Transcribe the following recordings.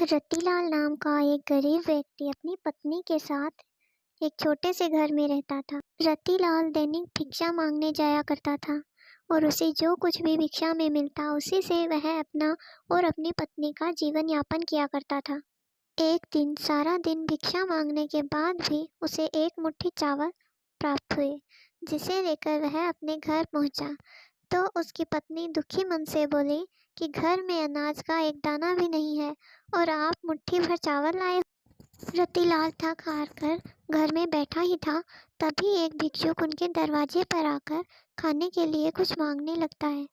रतिलाल नाम का एक गरीब व्यक्ति अपनी पत्नी के साथ एक छोटे से घर में रहता था। रतिलाल दैनिक भिक्षा मांगने जाया करता था और उसे जो कुछ भी भिक्षा में मिलता उसी से वह अपना और अपनी पत्नी का जीवन यापन किया करता था। एक दिन सारा दिन भिक्षा मांगने के बाद भी उसे एक मुट्ठी चावल प्राप्त हुए, जिसे लेकर वह अपने घर पहुंचा तो उसकी पत्नी दुखी मन से बोली कि घर में अनाज का एक दाना भी नहीं है और आप मुट्ठी भर चावल लाए हो। रतिलाल थक हार कर घर में बैठा ही था, तभी एक भिक्षुक उनके दरवाजे पर आकर खाने के लिए कुछ मांगने लगता है।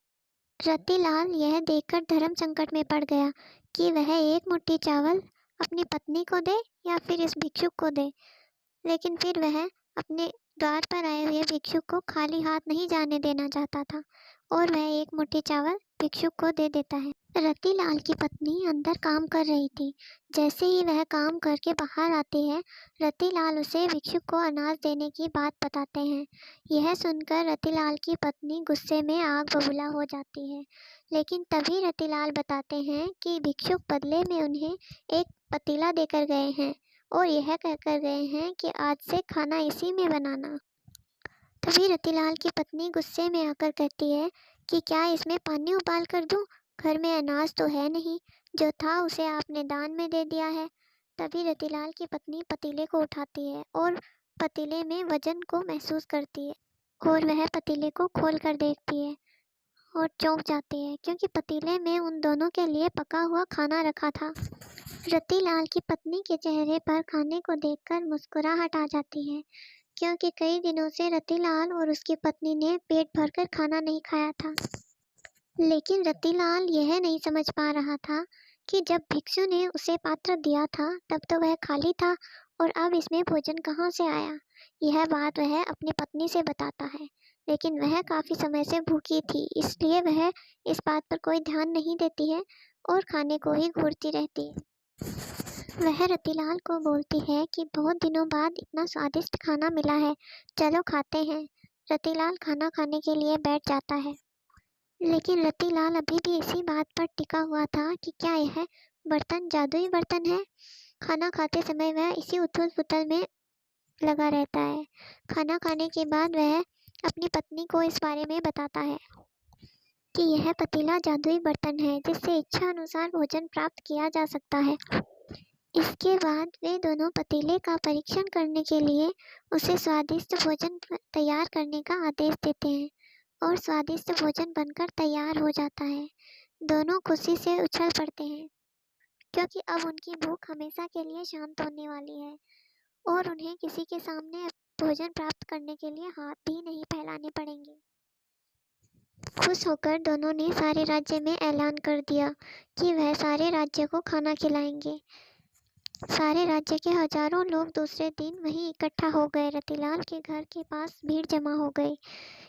रतिलाल यह देखकर धर्म संकट में पड़ गया कि वह एक मुट्ठी चावल अपनी पत्नी को दे या फिर इस भिक्षुक को दे, लेकिन फिर वह अपने द्वार पर आए हुए भिक्षुक को खाली हाथ नहीं जाने देना चाहता था और वह एक मुट्ठी चावल भिक्षुक को दे देता है। रतिलाल की पत्नी अंदर काम कर रही थी। जैसे ही वह काम करके बाहर आती है, रतिलाल उसे भिक्षुक को अनाज देने की बात बताते हैं। यह सुनकर रतिलाल की पत्नी गुस्से में आग बबूला हो जाती है, लेकिन तभी रतिलाल बताते हैं कि भिक्षुक बदले में उन्हें एक पतीला देकर गए हैं और यह कहकर गए हैं कि आज से खाना इसी में बनाना। तभी रतिलाल की पत्नी गुस्से में आकर कहती है कि क्या इसमें पानी उबाल कर दूं? घर में अनाज तो है नहीं, जो था उसे आपने दान में दे दिया है। तभी रतिलाल की पत्नी पतीले को उठाती है और पतीले में वजन को महसूस करती है और वह पतीले को खोल कर देखती है और चौंक जाती है, क्योंकि पतीले में उन दोनों के लिए पका हुआ खाना रखा था। रतिलाल की पत्नी के चेहरे पर खाने को देखकर मुस्कुराहट आ जाती है, क्योंकि कई दिनों से रतिलाल और उसकी पत्नी ने पेट भरकर खाना नहीं खाया था। लेकिन रतिलाल यह नहीं समझ पा रहा था कि जब भिक्षु ने उसे पात्र दिया था तब तो वह खाली था और अब इसमें भोजन कहाँ से आया। यह बात वह अपनी पत्नी से बताता है, लेकिन वह काफ़ी समय से भूखी थी, इसलिए वह इस बात पर कोई ध्यान नहीं देती है और खाने को ही घूरती रहती है। वह रतिलाल को बोलती है कि बहुत दिनों बाद इतना स्वादिष्ट खाना मिला है, चलो खाते हैं। रतिलाल खाना खाने के लिए बैठ जाता है, लेकिन रतिलाल अभी भी इसी बात पर टिका हुआ था कि क्या यह बर्तन जादुई बर्तन है। खाना खाते समय वह इसी उथल पुथल में लगा रहता है। खाना खाने के बाद वह अपनी पत्नी को इस बारे में बताता है कि यह पतीला जादुई बर्तन है, जिससे इच्छा अनुसार भोजन प्राप्त किया जा सकता है। इसके बाद वे दोनों पतीले का परीक्षण करने के लिए उसे स्वादिष्ट भोजन तैयार करने का आदेश देते हैं और स्वादिष्ट भोजन बनकर तैयार हो जाता है। दोनों खुशी से उछल पड़ते हैं, क्योंकि अब उनकी भूख हमेशा के लिए शांत होने वाली है और उन्हें किसी के सामने भोजन प्राप्त करने के लिए हाथ भी नहीं फैलाने पड़ेंगे। खुश होकर दोनों ने सारे राज्य में ऐलान कर दिया कि वह सारे राज्य को खाना खिलाएंगे। सारे राज्य के हजारों लोग दूसरे दिन वहीं इकट्ठा हो गए। रतिलाल के घर के पास भीड़ जमा हो गई,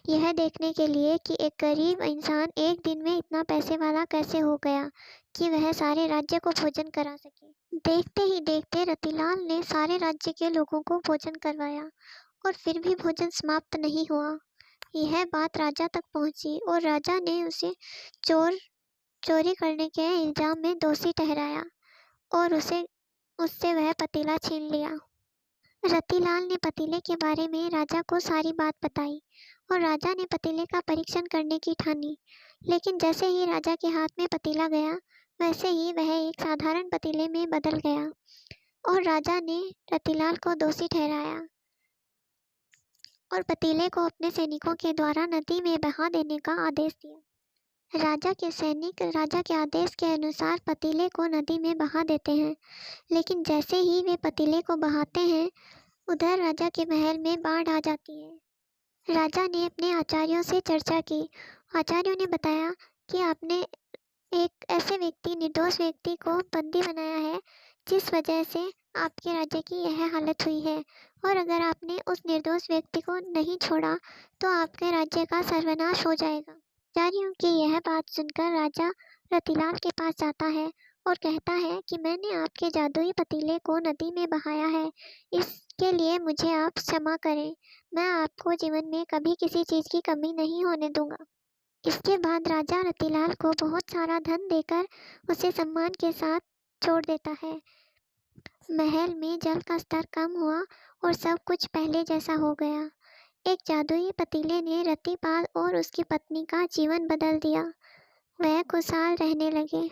यह देखने के लिए कि एक गरीब इंसान एक दिन में इतना पैसे वाला कैसे हो गया कि वह सारे राज्य को भोजन करा सके। देखते ही देखते रतिलाल ने सारे राज्य के लोगों को भोजन करवाया और फिर भी भोजन समाप्त नहीं हुआ। यह बात राजा तक पहुंची और राजा ने उसे चोरी करने के इल्जाम में दोषी ठहराया और उससे वह पतीला छीन लिया। रतिलाल ने पतीले के बारे में राजा को सारी बात बताई और राजा ने पतीले का परीक्षण करने की ठानी। लेकिन जैसे ही राजा के हाथ में पतीला गया, वैसे ही वह एक साधारण पतीले में बदल गया और राजा ने रतिलाल को दोषी ठहराया और पतीले को अपने सैनिकों के द्वारा नदी में बहा देने का आदेश दिया। राजा के सैनिक राजा के आदेश के अनुसार पतीले को नदी में बहा देते हैं, लेकिन जैसे ही वे पतीले को बहाते हैं, उधर राजा के महल में बाढ़ आ जाती है। राजा ने अपने आचार्यों से चर्चा की। आचार्यों ने बताया कि आपने एक ऐसे निर्दोष व्यक्ति को बंदी बनाया है, जिस वजह से आपके राज्य की यह हालत हुई है, और अगर आपने उस निर्दोष व्यक्ति को नहीं छोड़ा तो आपके राज्य का सर्वनाश हो जाएगा। आचार्यों की यह बात सुनकर राजा रतिलाल के पास जाता है और कहता है कि मैंने आपके जादुई पतीले को नदी में बहाया है, इसके लिए मुझे आप क्षमा करें। मैं आपको जीवन में कभी किसी चीज़ की कमी नहीं होने दूंगा। इसके बाद राजा रतिलाल को बहुत सारा धन देकर उसे सम्मान के साथ छोड़ देता है। महल में जल का स्तर कम हुआ और सब कुछ पहले जैसा हो गया। एक जादुई पतीले ने रतिपाल और उसकी पत्नी का जीवन बदल दिया। वह खुशहाल रहने लगे।